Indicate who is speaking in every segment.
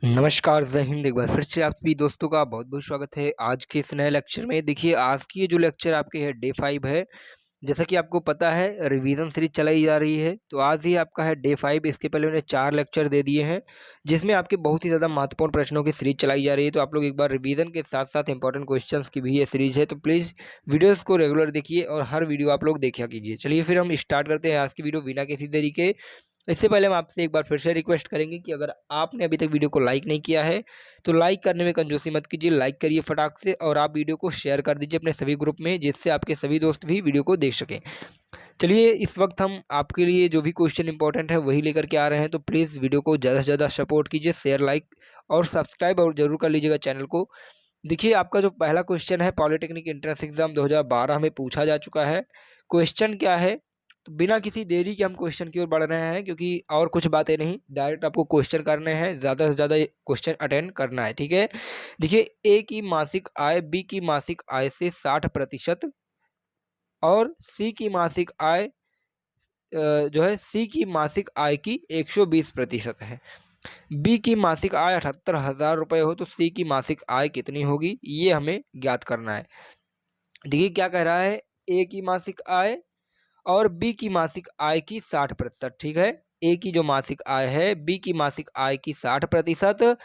Speaker 1: नमस्कार, जय हिंद। एक बार फिर से आप सभी दोस्तों का बहुत बहुत स्वागत है आज के इस नए लेक्चर में। देखिए, आज की ये जो लेक्चर आपके है डे 5 है। जैसा कि आपको पता है, रिवीजन सीरीज चलाई जा रही है, तो आज ही आपका है डे 5। इसके पहले मैंने 4 लेक्चर दे दिए हैं, जिसमें आपके बहुत ही ज़्यादा महत्वपूर्ण प्रश्नों की सीरीज चलाई जा रही है। तो आप लोग एक बार रिवीजन के साथ साथ इंपॉर्टेंट क्वेश्चंस की भी ये सीरीज है, तो प्लीज़ वीडियोज़ को रेगुलर देखिए और हर वीडियो आप लोग देखा कीजिए। चलिए फिर हम स्टार्ट करते हैं आज की वीडियो बिना किसी देरी के। इससे पहले हम आपसे एक बार फिर से रिक्वेस्ट करेंगे कि अगर आपने अभी तक वीडियो को लाइक नहीं किया है तो लाइक करने में कंजूसी मत कीजिए, लाइक करिए फटाक से, और आप वीडियो को शेयर कर दीजिए अपने सभी ग्रुप में, जिससे आपके सभी दोस्त भी वीडियो को देख सकें। चलिए, इस वक्त हम आपके लिए जो भी क्वेश्चन इंपॉर्टेंट है वही लेकर के आ रहे हैं, तो प्लीज़ वीडियो को ज़्यादा से ज़्यादा सपोर्ट कीजिए, शेयर, लाइक और सब्सक्राइब और जरूर कर लीजिएगा चैनल को। देखिए, आपका जो पहला क्वेश्चन है पॉलिटेक्निक एंट्रेंस एग्जाम 2012 में पूछा जा चुका है। क्वेश्चन क्या है, तो बिना किसी देरी के हम क्वेश्चन की ओर बढ़ रहे हैं, क्योंकि और कुछ बातें नहीं, डायरेक्ट आपको क्वेश्चन करने हैं, ज़्यादा से ज़्यादा क्वेश्चन अटेंड करना है, ठीक है। देखिए, ए की मासिक आय बी की मासिक आय से 60% और सी की मासिक आय जो है सी की मासिक आय की 120% है। बी की मासिक आय 78,000 रुपये हो तो सी की मासिक आय कितनी होगी, ये हमें ज्ञात करना है। देखिए क्या कह रहा है, ए की मासिक आय और बी की मासिक आय की 60%, ठीक है। ए की जो मासिक आय है बी की मासिक आय की 60%,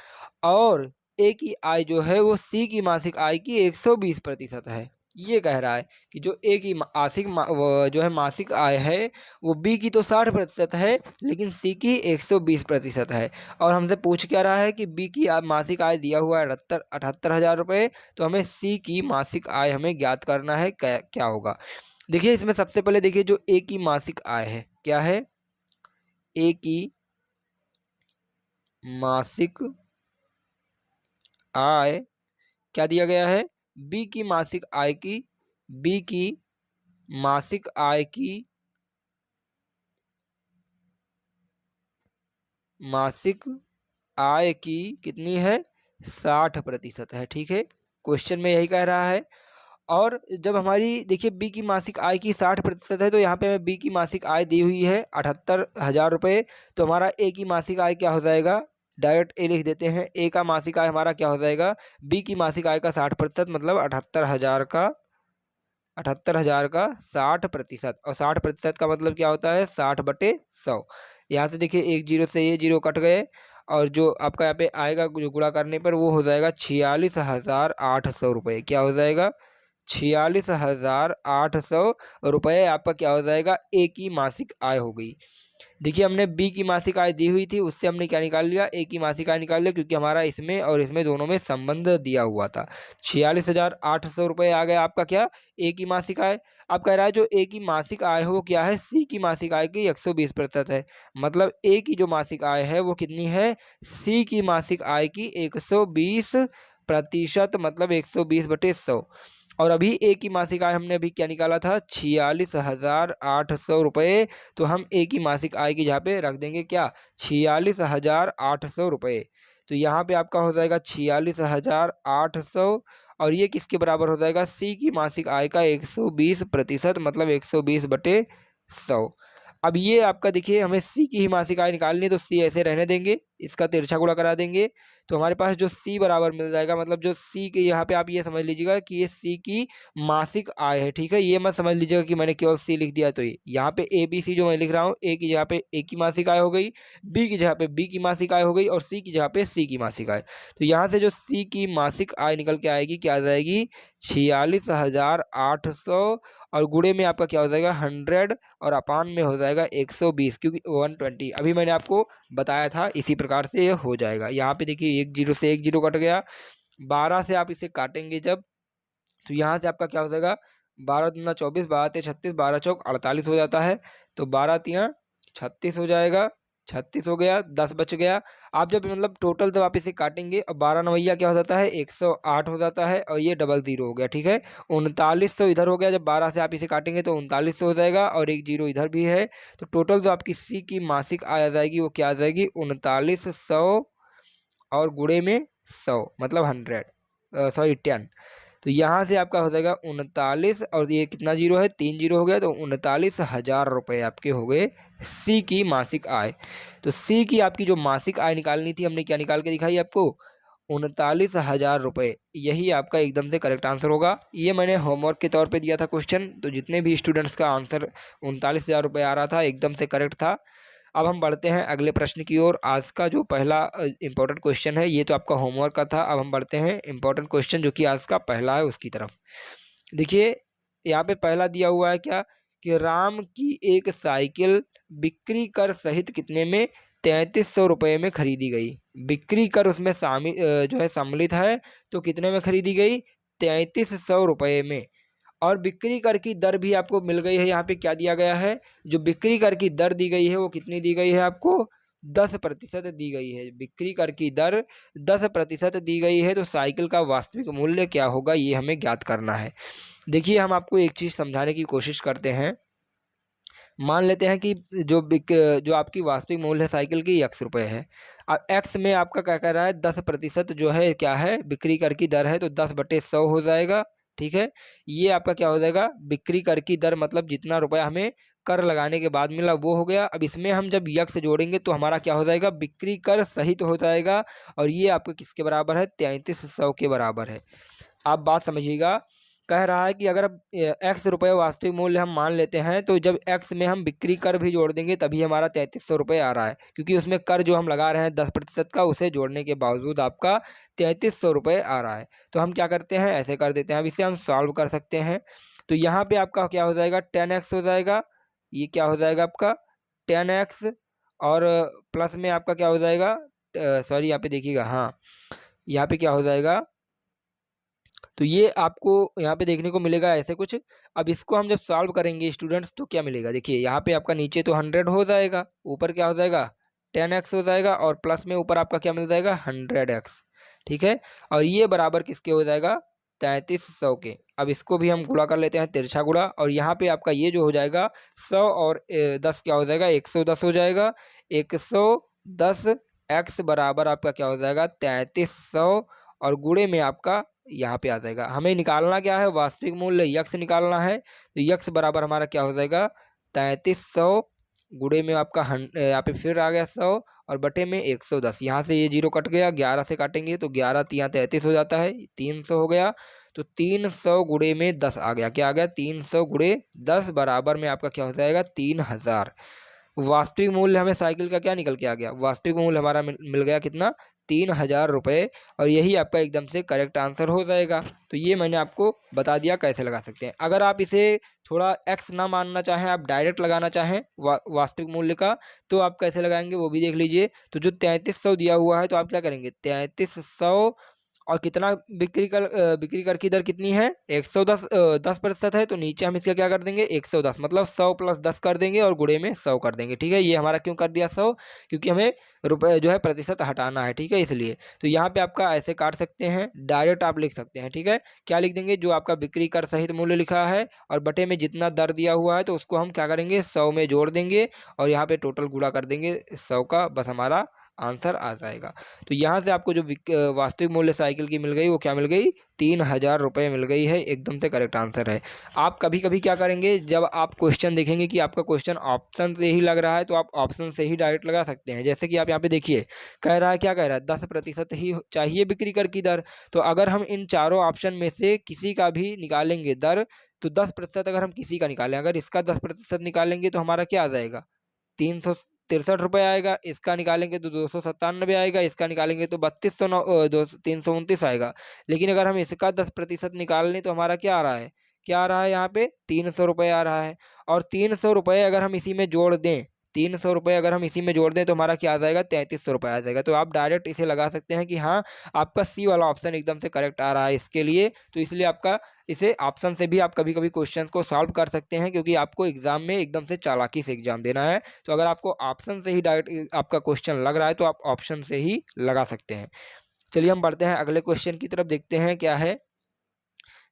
Speaker 1: और ए की आय जो है वो सी की मासिक आय की 120% है। ये कह रहा है कि जो ए की जो है मासिक आय है वो बी की तो 60% है, लेकिन सी की 120% है। और हमसे पूछ क्या रहा है कि बी की मासिक आय दिया हुआ है 78,000 रुपये, तो हमें सी की मासिक आय हमें ज्ञात करना है, क्या होगा। देखिए, इसमें सबसे पहले देखिए जो ए की मासिक आय है, क्या है, ए की मासिक आय क्या दिया गया है, बी की मासिक आय की, बी की मासिक आय की मासिक आय की कितनी है, 60% है, ठीक है। क्वेश्चन में यही कह रहा है। और जब हमारी देखिए बी की मासिक आय की 60% है, तो यहाँ पे हमें बी की मासिक आय दी हुई है 78,000 रुपये, तो हमारा ए की मासिक आय क्या हो जाएगा, डायरेक्ट ए लिख देते हैं। ए का मासिक आय हमारा क्या हो जाएगा, बी की मासिक आय का 60%, मतलब 78,000 का 60%, और 60% का मतलब क्या होता है, 60/100। यहाँ से देखिए एक जीरो से ये जीरो कट गए, और जो आपका यहाँ पे आएगा जो गुणा करने पर वो हो जाएगा 46,800 रुपये। क्या हो जाएगा, 46,800 रुपये आपका क्या हो जाएगा, ए की मासिक आय हो गई। देखिए, हमने बी की मासिक आय दी हुई थी, उससे हमने क्या निकाल लिया, ए की मासिक आय निकाल लिया, क्योंकि हमारा इसमें और इसमें दोनों में संबंध दिया हुआ था। 46,800 रुपये आ गया आपका क्या, ए की मासिक आय। अब कह रहा है जो ए की मासिक आय है वो क्या है, सी की मासिक आय की 120% है। मतलब ए की जो मासिक आय है वो कितनी है, सी की मासिक आय की 120%, मतलब 120/100। और अभी ए की मासिक आय हमने अभी क्या निकाला था, 46,800 रुपये। तो हम ए की मासिक आय की जहाँ पे रख देंगे क्या, 46,800 रुपये। तो यहाँ पे आपका हो जाएगा 46,800, और ये किसके बराबर हो जाएगा, सी की मासिक आय का 120%, मतलब 120/100। अब ये आपका देखिए हमें सी की ही मासिक आय निकालनी है, तो सी ऐसे रहने देंगे, इसका तिरछा गुणा करा देंगे, तो हमारे पास जो सी बराबर मिल जाएगा, मतलब जो सी के यहाँ पे आप ये समझ लीजिएगा कि ये सी की मासिक आय है, ठीक है। ये मत समझ लीजिएगा कि मैंने केवल सी लिख दिया, तो ये यहाँ पे ए बी सी जो मैं लिख रहा हूँ, ए की जगह पे ए की मासिक आय हो गई, बी की जगह पे बी की मासिक आय हो गई, और सी की जगह पे सी की मासिक आय। तो यहाँ से जो सी की मासिक आय निकल के आएगी, क्या आ जाएगी, 46,800, और गुणे में आपका क्या हो जाएगा 100, और अपान में हो जाएगा 120, क्योंकि 120 अभी मैंने आपको बताया था, इसी प्रकार से ये हो जाएगा। यहाँ पे देखिए एक जीरो से एक जीरो कट गया, 12 से आप इसे काटेंगे जब, तो यहाँ से आपका क्या हो जाएगा, 12×2 = 24, 12×3 = 36, 12×4 = 48 हो जाता है। तो 12×3 = 36 हो जाएगा, 36 हो गया, 10 बच गया। आप जब मतलब टोटल जब आप इसे काटेंगे, और 12×9 क्या हो जाता है, 108 हो जाता है, और ये डबल जीरो हो गया, ठीक है। 3900 इधर हो गया, जब 12 से आप इसे काटेंगे तो 3900 हो जाएगा, और एक जीरो इधर भी है। तो टोटल जो आपकी सी की मासिक आय आ जाएगी वो क्या आ जाएगी, 3900, और गुणे में 100, मतलब 100, सॉरी 10। तो यहाँ से आपका हो जाएगा 39 और ये कितना जीरो है, 3 जीरो हो गया, तो 39,000 रुपये आपके हो गए सी की मासिक आय। तो सी की आपकी जो मासिक आय निकालनी थी हमने क्या निकाल के दिखाई आपको, 39,000 रुपये। यही आपका एकदम से करेक्ट आंसर होगा। ये मैंने होमवर्क के तौर पे दिया था क्वेश्चन, तो जितने भी स्टूडेंट्स का आंसर 39,000 रुपये आ रहा था एकदम से करेक्ट था। अब हम बढ़ते हैं अगले प्रश्न की ओर। आज का जो पहला इंपॉर्टेंट क्वेश्चन है, ये तो आपका होमवर्क का था। अब हम बढ़ते हैं इंपॉर्टेंट क्वेश्चन जो कि आज का पहला है उसकी तरफ। देखिए यहाँ पे पहला दिया हुआ है क्या, कि राम की एक साइकिल बिक्री कर सहित कितने में, 3300 रुपये में खरीदी गई। बिक्री कर उसमें शामिल जो है सम्मिलित है, तो कितने में खरीदी गई, 3300 रुपये में। और बिक्री कर की दर भी आपको मिल गई है। यहाँ पे क्या दिया गया है, जो बिक्री कर की दर दी गई है वो कितनी दी गई है आपको, 10% दी गई है। बिक्री कर की दर 10% दी गई है, तो साइकिल का वास्तविक मूल्य क्या होगा ये हमें ज्ञात करना है। देखिए हम आपको एक चीज़ समझाने की कोशिश करते हैं। मान लेते हैं कि जो आपकी वास्तविक मूल्य है साइकिल की x रुपये है। अब x में आपका क्या कह रहा है, 10% जो है क्या है, बिक्री कर की दर है, तो 10/100 हो जाएगा। ठीक है, ये आपका क्या हो जाएगा, बिक्री कर की दर मतलब जितना रुपया हमें कर लगाने के बाद मिला वो हो गया। अब इसमें हम जब यक्स जोड़ेंगे तो हमारा क्या हो जाएगा, बिक्री कर सहित हो जाएगा, और ये आपके किसके बराबर है, 3300 के बराबर है। आप बात समझिएगा, कह रहा है कि अगर x रुपये वास्तविक मूल्य हम मान लेते हैं, तो जब x में हम बिक्री कर भी जोड़ देंगे तभी हमारा 3300 रुपये आ रहा है, क्योंकि उसमें कर जो हम लगा रहे हैं 10% का, उसे जोड़ने के बावजूद आपका 3300 रुपये आ रहा है। तो हम क्या करते हैं, ऐसे कर देते हैं। अब इसे हम सॉल्व कर सकते हैं। तो यहाँ पे आपका क्या हो जाएगा, 10x हो जाएगा। ये क्या हो जाएगा आपका 10x, और प्लस में आपका क्या हो जाएगा, सॉरी यहाँ पे देखिएगा, हाँ यहाँ पे क्या हो जाएगा, तो ये आपको यहाँ पे देखने को मिलेगा ऐसे कुछ। अब इसको हम जब सॉल्व करेंगे स्टूडेंट्स, तो क्या मिलेगा, देखिए यहाँ पे आपका नीचे तो 100 हो जाएगा, ऊपर क्या हो जाएगा 10x हो जाएगा, और प्लस में ऊपर आपका क्या मिल जाएगा 100x। ठीक है, और ये बराबर किसके हो जाएगा, 3300 के। अब इसको भी हम गुणा कर लेते हैं, तिरछा गुणा, और यहाँ पे आपका ये जो हो जाएगा 100 और 10 क्या हो जाएगा, 110 हो जाएगा। 110x बराबर आपका क्या हो जाएगा 3300, और गुणे में आपका यहाँ पे आ जाएगा। हमें निकालना क्या है, वास्तविक मूल्य यक्स निकालना है। तो यक्स बराबर हमारा क्या हो जाएगा 3300, गुणे में आपका यहाँ पे फिर आ गया 100, और बटे में 110। यहाँ से ये जीरो कट गया, 11 से काटेंगे तो 11 तिया 33 हो जाता है, 300 हो गया। तो 300 गुणे में 10 आ गया, क्या आ गया 300 गुणे 10 बराबर में आपका क्या हो जाएगा 3000। वास्तविक मूल्य हमें साइकिल का क्या निकल के आ गया, वास्तविक मूल्य हमारा मिल गया कितना, 3000 रुपये। और यही आपका एकदम से करेक्ट आंसर हो जाएगा। तो ये मैंने आपको बता दिया कैसे लगा सकते हैं। अगर आप इसे थोड़ा एक्स ना मानना चाहें, आप डायरेक्ट लगाना चाहें वास्तविक मूल्य का, तो आप कैसे लगाएंगे वो भी देख लीजिए। तो जो 3300 दिया हुआ है, तो आप क्या करेंगे 3300, और कितना बिक्री कर की दर कितनी है 110, 10% है, तो नीचे हम इसका क्या कर देंगे 110, मतलब 100 प्लस 10 कर देंगे और गुणे में 100 कर देंगे। ठीक है, ये हमारा क्यों कर दिया 100, क्योंकि हमें रुपए जो है प्रतिशत हटाना है। ठीक है, इसलिए तो यहाँ पे आपका ऐसे काट सकते हैं, डायरेक्ट आप लिख सकते हैं। ठीक है, क्या लिख देंगे, जो आपका बिक्री कर सहित मूल्य लिखा है और बटे में जितना दर दिया हुआ है, तो उसको हम क्या करेंगे 100 में जोड़ देंगे, और यहाँ पे टोटल गुणा कर देंगे 100 का, बस हमारा आंसर आ जाएगा। तो यहाँ से आपको जो वास्तविक मूल्य साइकिल की मिल गई, वो क्या मिल गई 3000 रुपये मिल गई है, एकदम से करेक्ट आंसर है। आप कभी कभी क्या करेंगे, जब आप क्वेश्चन देखेंगे कि आपका क्वेश्चन ऑप्शन से ही लग रहा है, तो आप ऑप्शन से ही डायरेक्ट लगा सकते हैं। जैसे कि आप यहाँ पे देखिए, कह रहा है क्या कह रहा है 10% ही चाहिए बिक्री कर की दर। तो अगर हम इन चारों ऑप्शन में से किसी का भी निकालेंगे दर, तो 10% अगर हम किसी का निकालें, अगर इसका 10% निकालेंगे तो हमारा क्या आ जाएगा 363 रुपये आएगा। इसका निकालेंगे तो 297 आएगा। इसका निकालेंगे तो 329 आएगा। लेकिन अगर हम इसका 10% निकाल लें, तो हमारा क्या आ रहा है, क्या आ रहा है यहाँ पे 300 रुपये आ रहा है। और 300 रुपये अगर हम इसी में जोड़ दें, 300 रुपये अगर हम इसी में जोड़ दें, तो हमारा क्या आ जाएगा 3300 रुपये आ जाएगा। तो आप डायरेक्ट इसे लगा सकते हैं कि हाँ, आपका सी वाला ऑप्शन एकदम से करेक्ट आ रहा है इसके लिए। तो इसलिए आपका इसे ऑप्शन से भी आप कभी कभी क्वेश्चन को सॉल्व कर सकते हैं, क्योंकि आपको एग्जाम में एकदम से चालाकी से एग्जाम देना है। तो अगर आपको ऑप्शन से ही डायरेक्ट आपका क्वेश्चन लग रहा है, तो आप ऑप्शन से ही लगा सकते हैं। चलिए हम बढ़ते हैं अगले क्वेश्चन की तरफ, देखते हैं क्या है।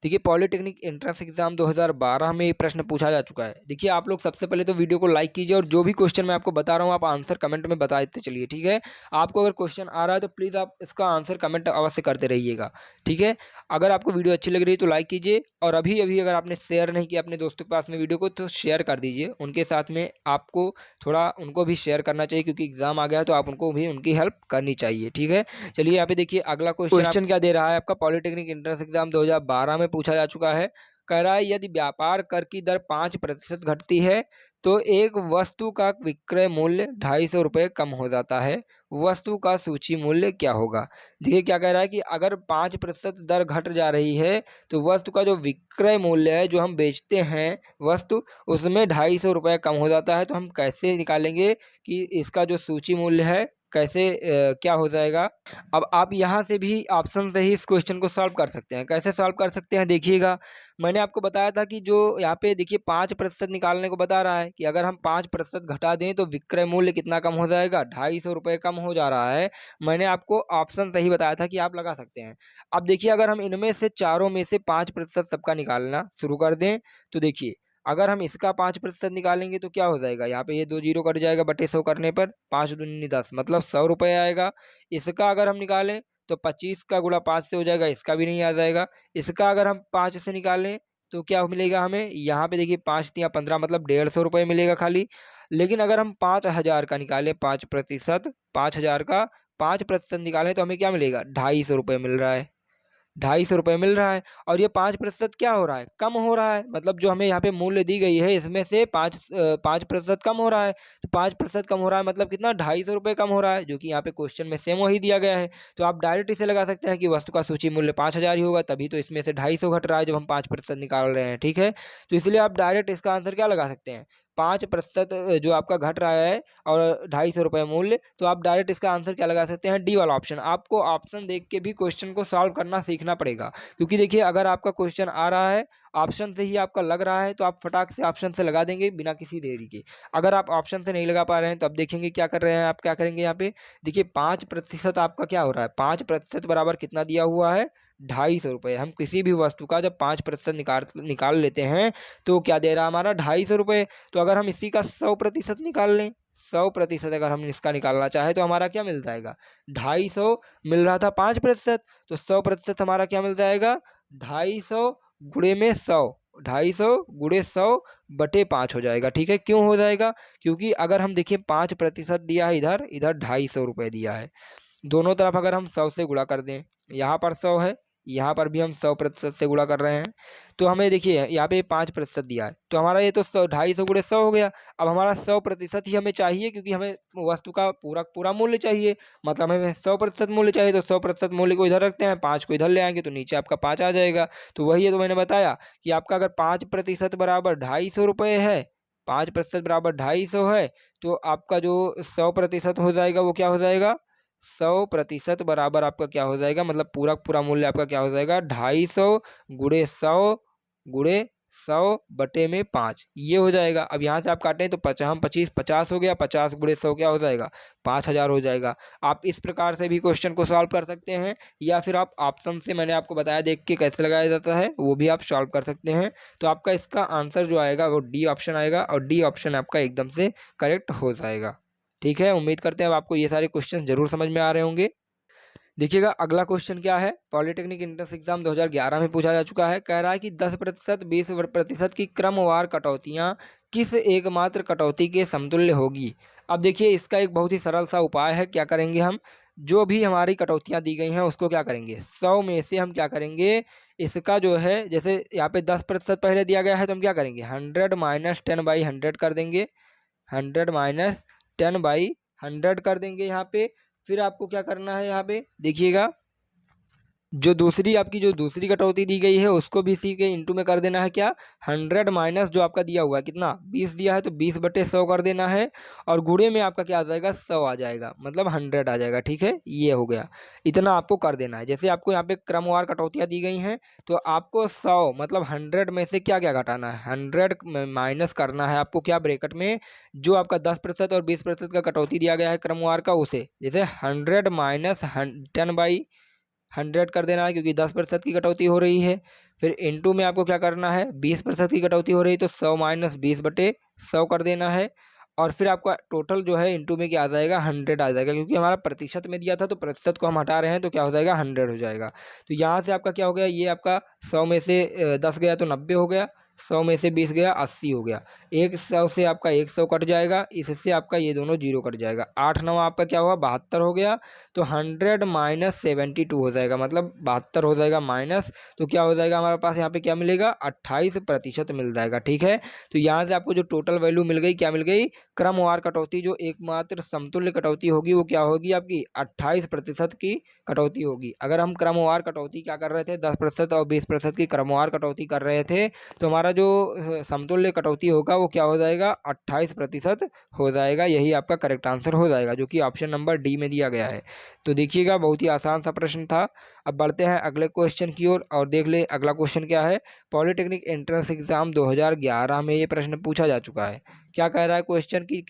Speaker 1: देखिए पॉलिटेक्निक एंट्रेंस एग्जाम 2012 में ये प्रश्न पूछा जा चुका है। देखिए आप लोग सबसे पहले तो वीडियो को लाइक कीजिए और जो भी क्वेश्चन मैं आपको बता रहा हूँ आप आंसर कमेंट में बता देते चलिए, ठीक है। आपको अगर क्वेश्चन आ रहा है तो प्लीज़ आप इसका आंसर कमेंट अवश्य करते रहिएगा, ठीक है। अगर आपको वीडियो अच्छी लग रही है तो लाइक कीजिए, और अभी अभी अगर आपने शेयर नहीं किया अपने दोस्तों के पास में वीडियो को तो शेयर कर दीजिए। उनके साथ में आपको थोड़ा उनको भी शेयर करना चाहिए, क्योंकि एग्जाम आ गया है तो आप उनको भी उनकी हेल्प करनी चाहिए, ठीक है। चलिए यहाँ पे देखिए अगला क्वेश्चन क्या दे रहा है आपका। पॉलिटेक्निक एंट्रेंस एग्जाम 2012 में पूछा जा चुका है। कह रहा है यदि व्यापार कर की दर 5% घटती है तो एक वस्तु का विक्रय मूल्य 250 रुपये कम हो जाता है, वस्तु का सूची मूल्य क्या होगा। देखिए क्या कह रहा है कि अगर 5% दर घट जा रही है तो वस्तु का जो विक्रय मूल्य है, जो हम बेचते हैं वस्तु, उसमें 250 रुपये कम हो जाता है। तो हम कैसे निकालेंगे कि इसका जो सूची मूल्य है कैसे क्या हो जाएगा। अब आप यहाँ से भी ऑप्शन से ही इस क्वेश्चन को सॉल्व कर सकते हैं। कैसे सॉल्व कर सकते हैं देखिएगा, मैंने आपको बताया था कि जो यहाँ पे देखिए 5% निकालने को बता रहा है कि अगर हम 5% घटा दें तो विक्रय मूल्य कितना कम हो जाएगा, 250 रुपये कम हो जा रहा है। मैंने आपको ऑप्शन से ही बताया था कि आप लगा सकते हैं। अब देखिए अगर हम इनमें से चारों में से 5% सबका निकालना शुरू कर दें तो देखिए अगर हम इसका 5% निकालेंगे तो क्या हो जाएगा, यहाँ पे ये 2 जीरो कट जाएगा बटे 100 करने पर, 5 दूनी 10 मतलब 100 रुपये आएगा। इसका अगर हम निकालें तो 25 का गुणा 5 से हो जाएगा, इसका भी नहीं आ जाएगा। इसका अगर हम 5 से निकालें तो क्या मिलेगा हमें, यहाँ पे देखिए 5 या 15 मतलब 150 रुपये मिलेगा खाली। लेकिन अगर हम 5000 का निकालें 5%, 5000 का 5% निकालें तो हमें क्या मिलेगा, 250 रुपये मिल रहा है, 250 रुपये मिल रहा है। और ये 5% क्या हो रहा है, कम हो रहा है। मतलब जो हमें यहाँ पे मूल्य दी गई है इसमें से 5% कम हो रहा है। तो 5% कम हो रहा है मतलब कितना, 250 रुपये कम हो रहा है, जो कि यहाँ पे क्वेश्चन में सेम वही दिया गया है। तो आप डायरेक्ट इसे लगा सकते हैं कि वस्तु का सूची मूल्य 5000 ही होगा, तभी तो इसमें से 250 घट रहा है जब हम 5% निकाल रहे हैं, ठीक है। तो इसलिए आप डायरेक्ट इसका आंसर क्या लगा सकते हैं, 5% जो आपका घट रहा है और 250 रुपये मूल्य, तो आप डायरेक्ट इसका आंसर क्या लगा सकते हैं, डी वाला ऑप्शन। आपको ऑप्शन देख के भी क्वेश्चन को सॉल्व करना सीखना पड़ेगा, क्योंकि देखिए अगर आपका क्वेश्चन आ रहा है ऑप्शन से ही आपका लग रहा है तो आप फटाक से ऑप्शन से लगा देंगे बिना किसी देरी के। अगर आप ऑप्शन से नहीं लगा पा रहे हैं तो अब देखेंगे क्या कर रहे हैं, आप क्या करेंगे यहाँ पे देखिए 5% आपका क्या हो रहा है, 5% बराबर कितना दिया हुआ है, 250 रुपये। हम किसी भी वस्तु का जब 5% निकाल लेते हैं तो क्या दे रहा है हमारा, 250 रुपये। तो अगर हम इसी का 100% निकाल लें, 100% अगर हम इसका निकालना चाहें तो हमारा क्या मिल जाएगा, 250 मिल रहा था 5%, तो 100% हमारा क्या मिल जाएगा, 250 गुणे में 100, 250 गुणे 100 बटे 5 हो जाएगा, ठीक है। क्यों हो जाएगा, क्योंकि अगर हम देखिए 5% दिया है, इधर इधर 250 रुपये दिया है। दोनों तरफ अगर हम 100 से गुणा कर दें, यहाँ पर 100 है, यहाँ पर भी हम 100% से गुणा कर रहे हैं, तो हमें देखिए यहाँ पे 5% दिया है, तो हमारा ये तो 250 गुणे 100 हो गया। अब हमारा 100% ही हमें चाहिए, क्योंकि हमें वस्तु का पूरा पूरा मूल्य चाहिए, मतलब हमें 100% मूल्य चाहिए। तो 100% मूल्य को इधर रखते हैं, 5 को इधर ले आएंगे तो नीचे आपका 5 आ जाएगा। तो वही है, तो मैंने बताया कि आपका अगर 5% बराबर 250 रुपये है, 5% बराबर 250 है, तो आपका जो 100% हो जाएगा वो क्या हो जाएगा, 100% बराबर आपका क्या हो जाएगा, मतलब पूरा पूरा मूल्य आपका क्या हो जाएगा, 250 गुणे 100 गुणे 100 बटे में 5, ये हो जाएगा। अब यहाँ से आप काटें तो 50 हो गया, 50 गुणे 100 क्या हो जाएगा, 5000 हो जाएगा। आप इस प्रकार से भी क्वेश्चन को सॉल्व कर सकते हैं, या फिर आप ऑप्शन से मैंने आपको बताया देख के कैसे लगाया जाता है वो भी आप सॉल्व कर सकते हैं। तो आपका इसका आंसर जो आएगा वो डी ऑप्शन आएगा, और डी ऑप्शन आपका एकदम से करेक्ट हो जाएगा, ठीक है। उम्मीद करते हैं अब आपको ये सारे क्वेश्चन जरूर समझ में आ रहे होंगे। देखिएगा अगला क्वेश्चन क्या है, पॉलिटेक्निक एंट्रेंस एग्जाम 2011 में पूछा जा चुका है। कह रहा है कि 10%, 20% की क्रमवार कटौतियां किस एकमात्र कटौती के समतुल्य होगी। अब देखिए इसका एक बहुत ही सरल सा उपाय है। क्या करेंगे हम, जो भी हमारी कटौतियां दी गई हैं उसको क्या करेंगे, 100 में से हम क्या करेंगे, इसका जो है जैसे यहाँ पे 10% पहले दिया गया है तो हम क्या करेंगे, 100 माइनस 10/100 कर देंगे, 100 माइनस 10/100 कर देंगे यहाँ पे। फिर आपको क्या करना है, यहाँ पे देखिएगा जो दूसरी कटौती दी गई है उसको भी इसी के इंटू में कर देना है, क्या, 100 माइनस जो आपका दिया हुआ है कितना, 20 दिया है तो 20 बटे 100 कर देना है, और गुणे में आपका क्या आ जाएगा, 100 आ जाएगा, मतलब 100 आ जाएगा, ठीक है। ये हो गया, इतना आपको कर देना है। जैसे आपको यहाँ पे क्रमवार कटौतियाँ दी गई हैं तो आपको 100 मतलब 100 में से क्या क्या घटाना है, 100 माइनस करना है आपको, क्या, ब्रैकेट में जो आपका 10% और 20% का कटौती दिया गया है क्रमवार का, उसे जैसे 100 माइनस 10/100 कर देना है, क्योंकि 10% की कटौती हो रही है। फिर इनटू में आपको क्या करना है, 20% की कटौती हो रही तो 100 माइनस 20/100 कर देना है। और फिर आपका टोटल जो है इनटू में क्या आ जाएगा, 100 आ जाएगा, क्योंकि हमारा प्रतिशत में दिया था तो प्रतिशत को हम हटा रहे हैं तो क्या हो जाएगा, 100 हो जाएगा। तो यहाँ से आपका क्या हो गया, ये आपका 100 में से 10 गया तो 90 हो गया, 100 में से 20 गया 80 हो गया, 100 से आपका 100 कट जाएगा, इससे आपका ये दोनों जीरो कट जाएगा, 8 9 आपका क्या हुआ, 72 हो गया। तो 100 माइनस 72 हो जाएगा, मतलब 72 हो जाएगा माइनस, तो क्या हो जाएगा हमारे पास यहाँ पे क्या मिलेगा, 28% मिल जाएगा। ठीक है, तो यहाँ से आपको जो टोटल वैल्यू मिल गई, क्या मिल गई, क्रमवार कटौती जो एकमात्र समतुल्य कटौती होगी वो क्या होगी आपकी, 28% की कटौती होगी। अगर हम क्रमवार कटौती क्या कर रहे थे, 10% और 20% की क्रमवार कटौती कर रहे थे, तो हमारा जो समतुल्य कटौती होगा वो क्या हो जाएगा, 28% हो जाएगा। यही आपका करेक्ट आंसर हो जाएगा, जो कि ऑप्शन नंबर डी में दिया गया है। तो देखिएगा, बहुत ही आसान सा प्रश्न था। अब बढ़ते हैं अगले क्वेश्चन की ओर और देख ले अगला क्वेश्चन क्या है। पॉलिटेक्निक एंट्रेंस एग्जाम 2011 में ये प्रश्न पूछा जा चुका है। क्या कह रहा है क्वेश्चन की,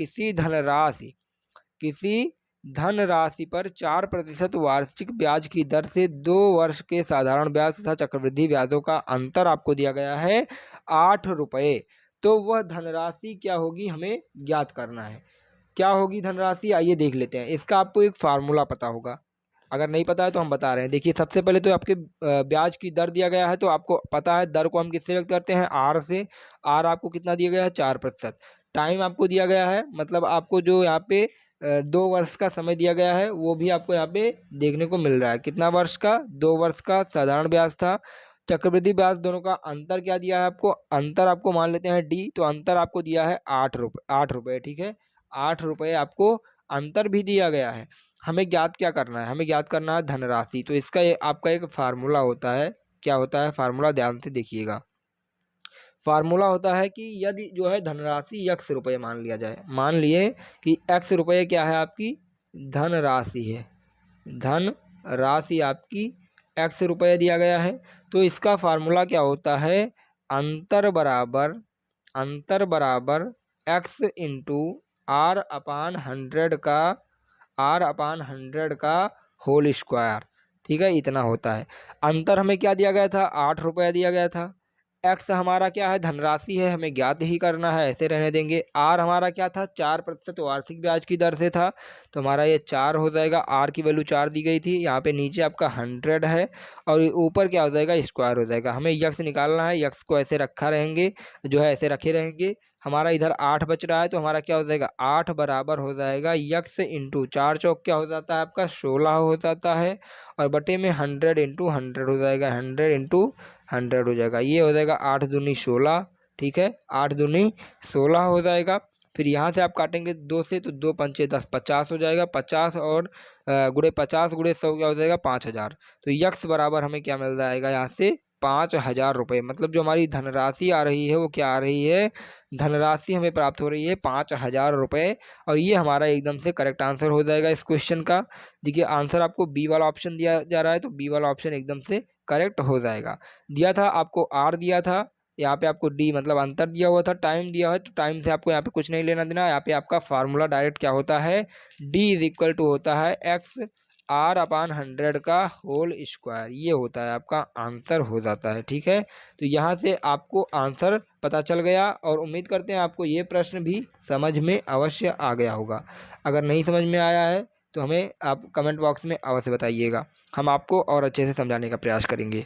Speaker 1: किसी धनराशि पर 4% वार्षिक ब्याज की दर से 2 वर्ष के साधारण ब्याज तथा चक्रवृद्धि ब्याजों का अंतर आपको दिया गया है 8 रुपये। तो वह धनराशि क्या होगी, हमें ज्ञात करना है। क्या होगी धनराशि, आइए देख लेते हैं। इसका आपको एक फार्मूला पता होगा, अगर नहीं पता है तो हम बता रहे हैं। देखिए, सबसे पहले तो आपके ब्याज की दर दिया गया है, तो आपको पता है दर को हम किससे व्यक्त करते हैं, आर से। आर आपको कितना दिया गया है, 4%। टाइम आपको दिया गया है, मतलब आपको जो यहाँ पे 2 वर्ष का समय दिया गया है वो भी आपको यहाँ पे देखने को मिल रहा है। कितना वर्ष का, 2 वर्ष का साधारण ब्याज था। चक्रवृद्धि ब्याज दोनों का अंतर क्या दिया है आपको, अंतर आपको मान लेते हैं डी, तो अंतर आपको दिया है 8 रुपये। ठीक है, 8 रुपये आपको अंतर भी दिया गया है। हमें ज्ञात क्या करना है, हमें ज्ञात करना है धनराशि। तो इसका आपका एक फार्मूला होता है। क्या होता है फार्मूला, ध्यान से देखिएगा। फार्मूला होता है कि यदि जो है धनराशि x रुपये मान लिया जाए, मान लिए कि x रुपये क्या है आपकी धनराशि है, धन राशि आपकी x रुपये दिया गया है। तो इसका फार्मूला क्या होता है, अंतर बराबर x इंटू R/100 का होल स्क्वायर। ठीक है, इतना होता है। अंतर हमें क्या दिया गया था, 8 रुपया दिया गया था। एक्स हमारा क्या है, धनराशि है, हमें ज्ञात ही करना है, ऐसे रहने देंगे। आर हमारा क्या था, 4% वार्षिक ब्याज की दर से था, तो हमारा ये 4 हो जाएगा। आर की वैल्यू 4 दी गई थी, यहाँ पे नीचे आपका 100 है और ऊपर क्या हो जाएगा, स्क्वायर हो जाएगा। हमें यक्स निकालना है, यक्स को ऐसे रखा रहेंगे, जो है ऐसे रखे रहेंगे। हमारा इधर 8 बच रहा है, तो हमारा क्या हो जाएगा, 8 बराबर हो जाएगा यक्स इंटू 4 चौक क्या हो जाता है आपका 16 हो जाता है, और बटे में 100 इंटू 100 हो जाएगा, 100 इंटू 100 हो जाएगा। ये हो जाएगा 8 दूनी 16। ठीक है, 8 दूनी 16 हो जाएगा। फिर यहाँ से आप काटेंगे 2 से, तो 2 पंचे 10, 50 हो जाएगा। 50 और गुणे 50 गुणे 100 क्या हो जाएगा, 5000। तो यक्स बराबर हमें क्या मिल जाएगा यहाँ से, 5000 रुपये। मतलब जो हमारी धनराशि आ रही है वो क्या आ रही है, धनराशि हमें प्राप्त हो रही है 5000 रुपये। और ये हमारा एकदम से करेक्ट आंसर हो जाएगा इस क्वेश्चन का। देखिए, आंसर आपको बी वाला ऑप्शन दिया जा रहा है, तो बी वाला ऑप्शन एकदम से करेक्ट हो जाएगा। दिया था आपको आर दिया था, यहाँ पे आपको डी मतलब अंतर दिया हुआ था, टाइम दिया है, तो टाइम से आपको यहाँ पे कुछ नहीं लेना देना। यहाँ पे आपका फार्मूला डायरेक्ट क्या होता है, डी इज इक्वल टू होता है एक्स R/100 का होल स्क्वायर। ये होता है आपका आंसर हो जाता है। ठीक है, तो यहाँ से आपको आंसर पता चल गया और उम्मीद करते हैं आपको ये प्रश्न भी समझ में अवश्य आ गया होगा। अगर नहीं समझ में आया है तो हमें आप कमेंट बॉक्स में अवश्य बताइएगा, हम आपको और अच्छे से समझाने का प्रयास करेंगे।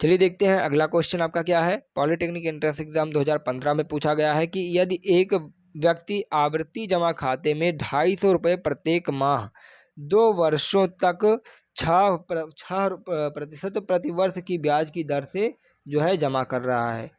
Speaker 1: चलिए देखते हैं अगला क्वेश्चन आपका क्या है। पॉलिटेक्निक एंट्रेंस एग्जाम 2015 में पूछा गया है कि यदि एक व्यक्ति आवर्ती जमा खाते में 250 रुपये प्रत्येक माह 2 वर्षों तक 6% प्रतिवर्ष की ब्याज की दर से जो है जमा कर रहा है।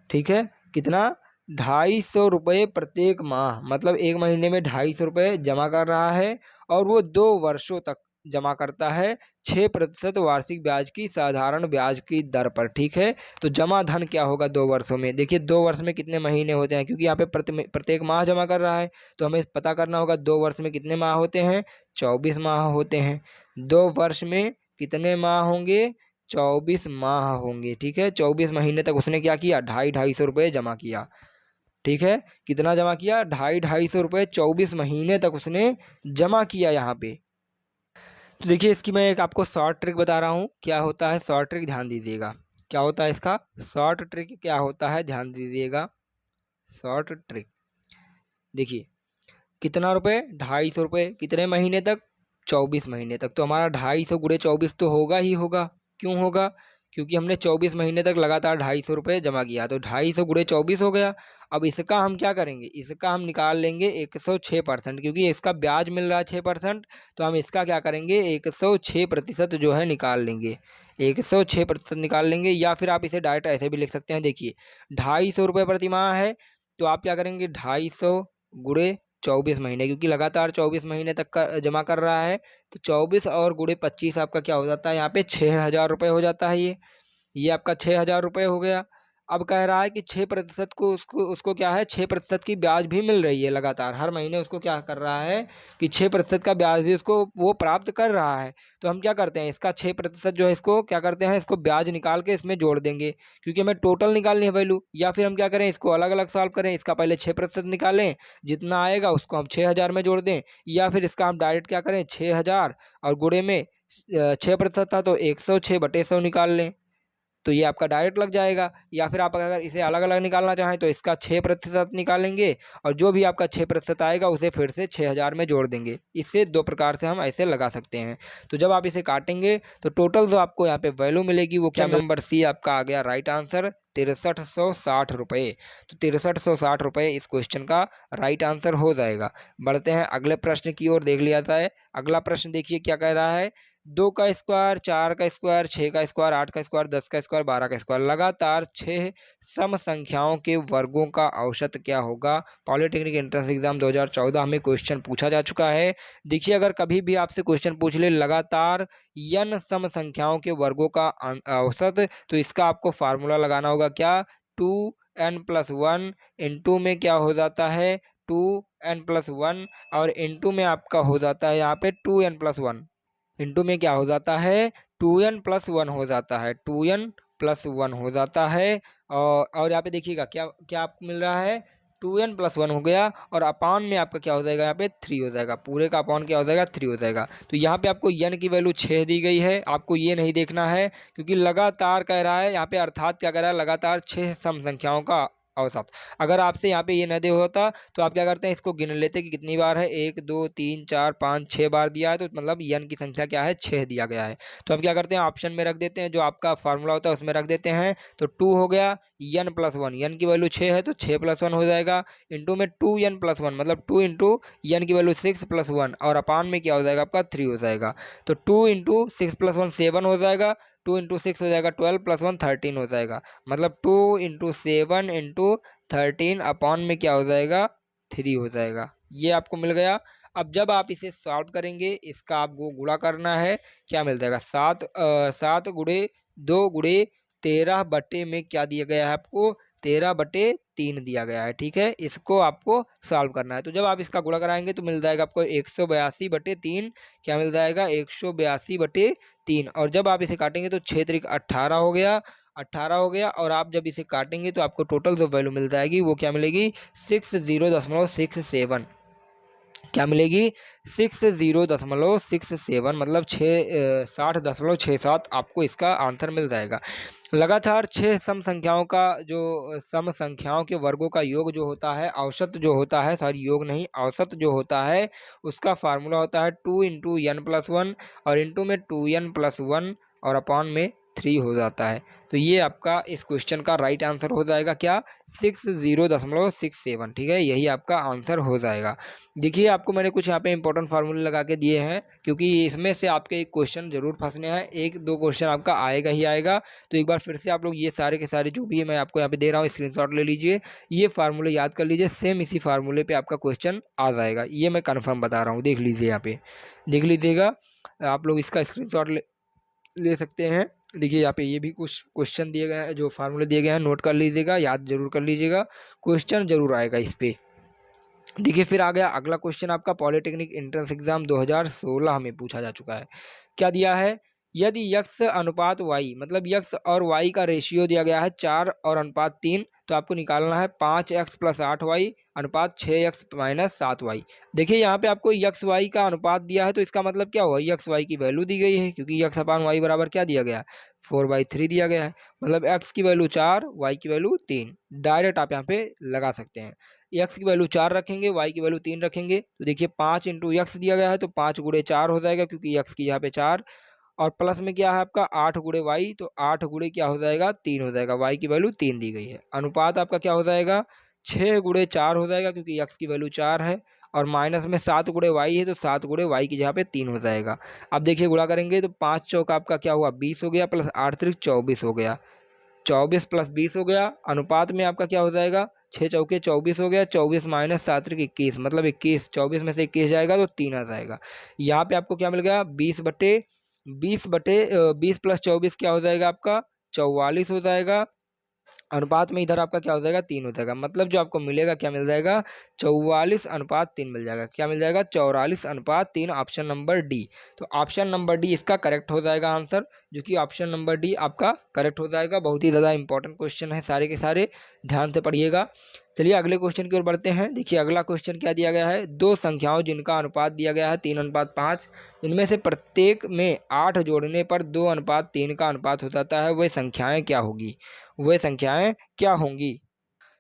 Speaker 1: ठीक है, कितना, 250 रुपये प्रत्येक माह, मतलब एक महीने में 250 रुपये जमा कर रहा है और वो 2 वर्षों तक जमा करता है 6% वार्षिक ब्याज की साधारण ब्याज की दर पर। ठीक है, तो जमा धन क्या होगा 2 वर्षों में। देखिए 2 वर्ष में कितने महीने होते हैं, क्योंकि यहाँ पे प्रत्येक माह जमा कर रहा है, तो हमें पता करना होगा 2 वर्ष में कितने माह होते हैं, 24 माह होते हैं। 2 वर्ष में कितने माह होंगे, 24 माह होंगे। ठीक है, 24 महीने तक उसने क्या किया, 250 रुपये जमा किया। ठीक है, कितना जमा किया, 250 रुपये 24 महीने तक उसने जमा किया यहाँ पे। तो देखिए, इसकी मैं एक आपको शॉर्ट ट्रिक बता रहा हूँ, क्या होता है शॉर्ट ट्रिक, ध्यान दीजिएगा। क्या होता है इसका शॉर्ट ट्रिक क्या होता है, ध्यान दीजिएगा। शॉर्ट ट्रिक देखिए कितना रुपए, 250 रुपये, कितने महीने तक, 24 महीने तक। तो हमारा 250 गुणे 24 तो होगा ही होगा। क्यों होगा, क्योंकि हमने 24 महीने तक लगातार 250 रुपये जमा किया, तो 250 गुणे 24 हो गया। अब इसका हम क्या करेंगे, इसका हम निकाल लेंगे 106%, क्योंकि इसका ब्याज मिल रहा है 6%। तो हम इसका क्या करेंगे, 106% जो है निकाल लेंगे, 106% निकाल लेंगे। या फिर आप इसे डायरेक्ट ऐसे भी लिख सकते हैं। देखिए 250 रुपये प्रतिमाह है, तो आप क्या करेंगे, 250 गुणे 24 महीने, क्योंकि लगातार 24 महीने तक का जमा कर रहा है। तो 24 और गुणे 25 आपका क्या हो जाता है, यहाँ पे 6,000 रुपये हो जाता है। ये आपका 6,000 रुपये हो गया। अब कह रहा है कि 6% को उसको उसको क्या है, 6% की ब्याज भी मिल रही है लगातार, हर महीने उसको क्या कर रहा है कि 6% का ब्याज भी उसको वो प्राप्त कर रहा है। तो हम क्या करते हैं, इसका 6% जो है इसको क्या करते हैं, इसको ब्याज निकाल के इसमें जोड़ देंगे, क्योंकि हमें टोटल निकालनी है वैल्यू। या फिर हम क्या करें, इसको अलग अलग सॉल्व करें, इसका पहले 6% निकालें, जितना आएगा उसको हम 6,000 में जोड़ दें। या फिर इसका हम डायरेक्ट क्या करें, 6,000 और गुणे में 6% था तो 106/100 निकाल लें, तो ये आपका डायरेक्ट लग जाएगा। या फिर आप अगर इसे अलग अलग निकालना चाहें तो इसका 6% निकालेंगे, और जो भी आपका 6% आएगा उसे फिर से 6,000 में जोड़ देंगे। इससे दो प्रकार से हम ऐसे लगा सकते हैं। तो जब आप इसे काटेंगे तो टोटल जो आपको यहाँ पे वैल्यू मिलेगी वो क्या, नंबर सी आपका आ गया राइट आंसर, 6360 रुपये। तो 6360 रुपये इस क्वेश्चन का राइट आंसर हो जाएगा। बढ़ते हैं अगले प्रश्न की ओर, देख लिया जाए। अगला प्रश्न देखिए क्या कह रहा है, 2 का स्क्वायर, 4 का स्क्वायर, 6 का स्क्वायर, 8 का स्क्वायर, 10 का स्क्वायर, 12 का स्क्वायर, लगातार 6 सम संख्याओं के वर्गों का औसत क्या होगा। पॉलिटेक्निक एंट्रेंस एग्जाम 2014 में क्वेश्चन पूछा जा चुका है। देखिए अगर कभी भी आपसे क्वेश्चन पूछ ले लगातार n सम संख्याओं के वर्गों का औसत, तो इसका आपको फार्मूला लगाना होगा क्या, 2n+1 इंटू में क्या हो जाता है, 2n+1, और इंटू में आपका हो जाता है यहाँ पे 2n+1, इंटू में क्या हो जाता है, 2n+1 हो जाता है, 2n+1 हो जाता है। और यहाँ पे देखिएगा क्या क्या आपको मिल रहा है, 2n+1 हो गया, और अपान में आपका क्या हो जाएगा, यहाँ पे 3 हो जाएगा, पूरे का अपान क्या हो जाएगा, 3 हो जाएगा। तो यहाँ पे आपको n की वैल्यू 6 दी गई है, आपको ये नहीं देखना है, क्योंकि लगातार कह रहा है यहाँ पे, अर्थात क्या कह रहा है, लगातार 6 सम संख्याओं का औसत। अगर आपसे यहाँ पे ये न दे होता तो आप क्या करते हैं, इसको गिन लेते कि कितनी बार है, 1 2 3 4 5 6 बार दिया है, तो मतलब n की संख्या क्या है, 6 दिया गया है। तो हम क्या करते हैं, ऑप्शन में रख देते हैं, जो आपका फार्मूला होता है उसमें रख देते हैं। तो 2 हो गया, n+1, n की वैल्यू 6 है तो 6+1 हो जाएगा, इंटू में 2n+1 मतलब 2 इंटू n की वैल्यू 6+1, और अपान में क्या हो जाएगा आपका 3 हो जाएगा। तो 2 इंटू 6+1 7 हो जाएगा, 2 इंटू 6 हो जाएगा 12 +1 13 हो जाएगा, मतलब 2 इंटू 7 इंटू 13 अपॉन में क्या हो जाएगा, 3 हो जाएगा। ये आपको मिल गया। अब जब आप इसे सॉल्व करेंगे, इसका आपको गुणा करना है, क्या मिल जाएगा, 7 गुणे 2 गुणे 13 बटे में क्या दिया गया है आपको, 13/3 दिया गया है। ठीक है, इसको आपको सॉल्व करना है। तो जब आप इसका गुणा कराएंगे तो मिल जाएगा आपको 182/3, क्या मिल जाएगा, 182/3। और जब आप इसे काटेंगे तो 6 त्रिक 18 हो गया, 18 हो गया। और आप जब इसे काटेंगे तो आपको टोटल जो वैल्यू मिल जाएगी वो क्या मिलेगी, 60.67, क्या मिलेगी, 60.67, मतलब 60.67 आपको इसका आंसर मिल जाएगा। लगातार 6 सम संख्याओं का जो सम संख्याओं के वर्गों का योग जो होता है, औसत जो होता है, सॉरी योग नहीं, औसत जो होता है, उसका फार्मूला होता है 2 इंटू n+1, और इंटू में 2n+1, और अपॉन में 3 हो जाता है। तो ये आपका इस क्वेश्चन का राइट आंसर हो जाएगा क्या, 60.67। ठीक है, यही आपका आंसर हो जाएगा। देखिए आपको मैंने कुछ यहाँ पे इंपॉर्टेंट फार्मूले लगा के दिए हैं, क्योंकि इसमें से आपके एक क्वेश्चन जरूर फंसने हैं, 1-2 क्वेश्चन आपका आएगा ही आएगा। तो एक बार फिर से आप लोग ये सारे के सारे जो भी है मैं आपको यहाँ पे दे रहा हूँ, स्क्रीनशॉट ले लीजिए, ये फार्मूले याद कर लीजिए, सेम इसी फार्मूले पे आपका क्वेश्चन आ जाएगा, ये मैं कन्फर्म बता रहा हूँ। देख लीजिए, यहाँ पे देख लीजिएगा, आप लोग इसका स्क्रीनशॉट ले सकते हैं। देखिए यहाँ पे ये भी कुछ क्वेश्चन दिए गए हैं, जो फार्मूले दिए गए हैं, नोट कर लीजिएगा, याद जरूर कर लीजिएगा, क्वेश्चन जरूर आएगा इस पे। देखिए फिर आ गया अगला क्वेश्चन आपका, पॉलिटेक्निक एंट्रेंस एग्जाम 2016 में पूछा जा चुका है। क्या दिया है, यदि x अनुपात y, मतलब x और y का रेशियो दिया गया है 4 और अनुपात 3, तो आपको निकालना है 5x प्लस 8y अनुपात 6x माइनस 7y। देखिए यहाँ पे आपको एक्स वाई का अनुपात दिया है, तो इसका मतलब क्या हुआ, एक्स वाई की वैल्यू दी गई है, क्योंकि एक्स अपान वाई बराबर क्या दिया गया है, 4/3 दिया गया है। मतलब एक्स की वैल्यू 4, वाई की वैल्यू 3। डायरेक्ट आप यहाँ पे लगा सकते हैं। एक्स की वैल्यू 4 रखेंगे, वाई की वैल्यू 3 रखेंगे, तो देखिए 5 इंटू एक्स दिया गया है, तो 5 गुणे 4 हो जाएगा, क्योंकि एक्स की यहाँ पे 4, और प्लस में क्या है आपका 8 गुणे वाई, तो 8 गुणे क्या हो जाएगा, 3 हो जाएगा। वाई की वैल्यू 3 दी गई है। अनुपात आपका क्या हो जाएगा, 6 गुणे 4 हो जाएगा, क्योंकि एक्स की वैल्यू 4 है, और माइनस में 7 गुणे वाई है, तो 7 गुणे वाई की जगह पे 3 हो जाएगा। अब देखिए गुणा करेंगे तो 5 चौका आपका क्या हुआ, 20 हो गया, प्लस 8 त्रिक 24 हो गया, 24 प्लस 20 हो गया। अनुपात में आपका क्या हो जाएगा, 6 चौके 24 हो गया, 24 माइनस 7 त्रिक 21, मतलब 21, 24 में से 21 जाएगा तो 3 आ जाएगा। यहाँ पे आपको क्या मिल गया, 20 प्लस 24 क्या हो जाएगा आपका, 44 हो जाएगा। अनुपात में इधर आपका क्या हो जाएगा, 3 हो जाएगा। मतलब जो आपको मिलेगा क्या मिल जाएगा, 44:3 मिल जाएगा। क्या मिल जाएगा, 44:3, ऑप्शन नंबर डी। तो ऑप्शन नंबर डी इसका करेक्ट हो जाएगा आंसर, जो कि ऑप्शन नंबर डी आपका करेक्ट हो जाएगा। बहुत ही ज़्यादा इंपॉर्टेंट क्वेश्चन है, सारे के सारे ध्यान से पढ़िएगा। चलिए अगले क्वेश्चन की ओर बढ़ते हैं। देखिए अगला क्वेश्चन क्या दिया गया है, दो संख्याओं जिनका अनुपात दिया गया है 3:5, इनमें से प्रत्येक में 8 जोड़ने पर 2:3 का अनुपात हो जाता है, वह संख्याएं क्या होगी, वह संख्याएं क्या होंगी।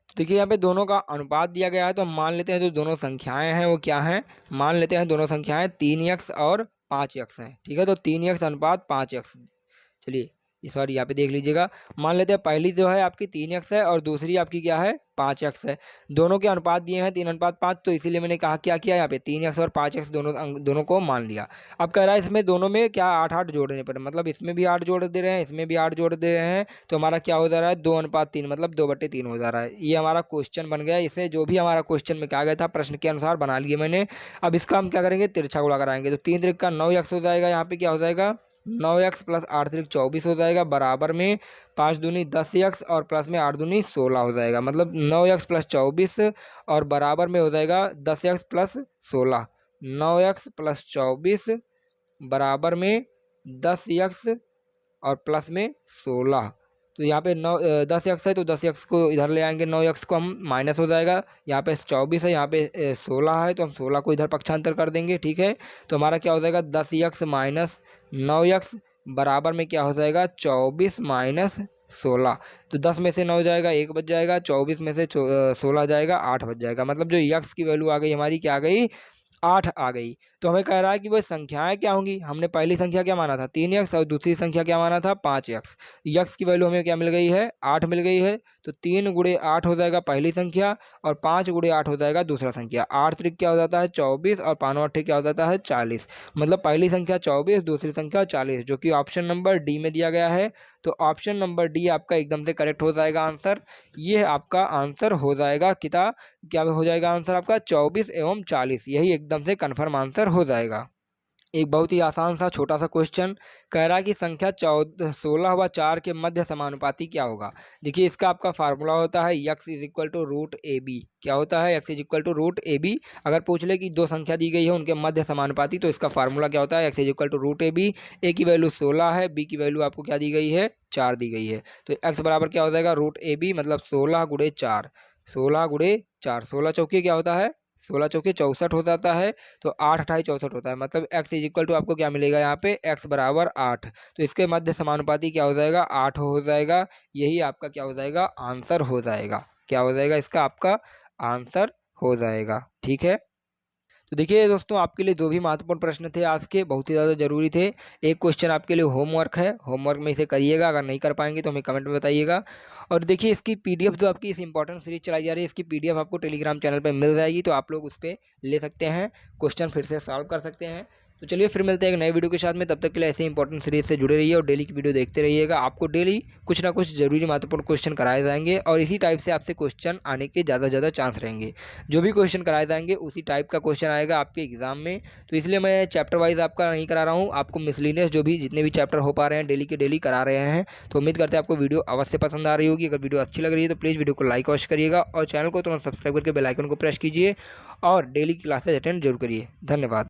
Speaker 1: तो देखिए यहाँ पे दोनों का अनुपात दिया गया है, तो हम मान लेते हैं जो दोनों संख्याएं हैं वो क्या हैं, मान लेते हैं दोनों संख्याएं 3x और 5x हैं। ठीक है, तो 3x अनुपात 5x। चलिए सॉरी यहाँ पे देख लीजिएगा, मान लेते हैं पहली जो है आपकी 3x है और दूसरी आपकी क्या है 5x है। दोनों के अनुपात दिए हैं 3:5, तो इसीलिए मैंने कहा क्या किया, यहाँ पे 3x और 5x दोनों को मान लिया। अब कह रहा है इसमें दोनों में क्या 8-8 जोड़ने पर, मतलब इसमें भी 8 जोड़ दे रहे हैं, इसमें भी 8 जोड़ दे रहे हैं, तो हमारा क्या हो जा रहा है 2:3, मतलब 2/3 हो जा रहा है। ये हमारा क्वेश्चन बन गया। इसे जो भी हमारा क्वेश्चन में कहा गया था प्रश्न के अनुसार बना लिए मैंने। अब इसका हम क्या करेंगे, तिरछा गुणा कराएंगे, तो 3 त्रिक का 9x हो जाएगा। यहाँ पे क्या हो जाएगा, 9x प्लस 8 त्रिक 24 हो जाएगा, बराबर में 5 दूनी 10x और प्लस में 8 दूनी 16 हो जाएगा। मतलब 9x प्लस 24 और बराबर में हो जाएगा 10x प्लस 16। 9x प्लस 24 बराबर में 10x और प्लस में 16। तो यहाँ पे 10x है, तो 10x को इधर ले आएंगे, 9x को हम माइनस हो जाएगा। यहाँ पे 24 है, यहाँ पे 16 है, तो हम 16 को इधर पक्षांतर कर देंगे। ठीक है, तो हमारा क्या हो जाएगा 10x माइनस 9x बराबर में क्या हो जाएगा 24 माइनस 16। तो 10 में से 9 जाएगा, 1 बच जाएगा, 24 में से 16 जाएगा, 8 बच जाएगा। मतलब जो x की वैल्यू आ गई हमारी, क्या आ गई, 8 आ गई। तो हमें कह रहा है कि वह संख्याएं क्या होंगी। हमने पहली संख्या क्या माना था 3x और दूसरी संख्या क्या माना था 5x। x की वैल्यू हमें क्या मिल गई है 8 मिल गई है, तो 3 गुणे 8 हो जाएगा पहली संख्या, और 5 गुणे 8 हो जाएगा दूसरा संख्या। 8 त्रिक क्या हो जाता है 24, और 5 8 क्या हो जाता है 40। मतलब पहली संख्या 24, दूसरी संख्या 40, जो कि ऑप्शन नंबर डी में दिया गया है। तो ऑप्शन नंबर डी आपका एकदम से करेक्ट हो जाएगा आंसर। ये आपका आंसर हो जाएगा क्या हो जाएगा आंसर आपका 24 एवं 40, यही एकदम से कन्फर्म आंसर हो जाएगा। एक बहुत ही आसान सा छोटा सा क्वेश्चन कह रहा है कि संख्या 16 व 4 के मध्य समानुपाती क्या होगा। देखिए इसका आपका फार्मूला होता है x = √AB। क्या होता है x = √AB। अगर पूछ ले कि दो संख्या दी गई है उनके मध्य समानुपाती, तो इसका फार्मूला क्या होता है x = √AB। a की वैल्यू 16 है, b की वैल्यू आपको क्या दी गई है 4 दी गई है, तो x बराबर क्या हो जाएगा √AB, मतलब 16 गुणे 4। 16 गुणे 4, 16 चौके क्या होता है 16 चौके 64 हो जाता है, तो 8 28 64 होता है। मतलब x = आपको क्या मिलेगा यहाँ पे x बराबर 8, तो इसके मध्य समानुपाती क्या हो जाएगा 8 हो जाएगा। यही आपका क्या हो जाएगा आंसर हो जाएगा। क्या हो जाएगा इसका आपका आंसर हो जाएगा। ठीक है, तो देखिए दोस्तों आपके लिए जो भी महत्वपूर्ण प्रश्न थे आज के, बहुत ही ज़्यादा जरूरी थे। एक क्वेश्चन आपके लिए होमवर्क है, होमवर्क में इसे करिएगा। अगर नहीं कर पाएंगे तो हमें कमेंट में बताइएगा। और देखिए इसकी पीडीएफ जो आपकी इस इंपॉर्टेंट सीरीज चलाई जा रही है, इसकी पीडीएफ आपको टेलीग्राम चैनल पर मिल जाएगी, तो आप लोग उस पर ले सकते हैं, क्वेश्चन फिर से सॉल्व कर सकते हैं। तो चलिए फिर मिलते हैं एक नए वीडियो के साथ में। तब तक के लिए ऐसे इंपॉर्टेंट सीरीज से जुड़े रहिए और डेली की वीडियो देखते रहिएगा। आपको डेली कुछ ना कुछ जरूरी महत्वपूर्ण क्वेश्चन कराए जाएंगे, और इसी टाइप से आपसे क्वेश्चन आने के ज़्यादा से ज़्यादा चांस रहेंगे। जो भी क्वेश्चन कराए जाएंगे उसी टाइप का क्वेश्चन आएगा आपके एग्जाम में। तो इसलिए मैं चैप्टर वाइज आपका नहीं करा रहा हूँ, आपको मिसलिनियस जो भी जितने भी चैप्टर हो पा रहे हैं डेली के डेली करा रहे हैं। तो उम्मीद करते हैं आपको वीडियो अवश्य पसंद आ रही होगी। अगर वीडियो अच्छी लग रही है तो प्लीज़ वीडियो को लाइक अवश्य करिएगा, और चैनल को तुरंत सब्सक्राइब करके बेल आइकन को प्रेस कीजिए, और डेली क्लासेज अटेंड जरूर करिए। धन्यवाद।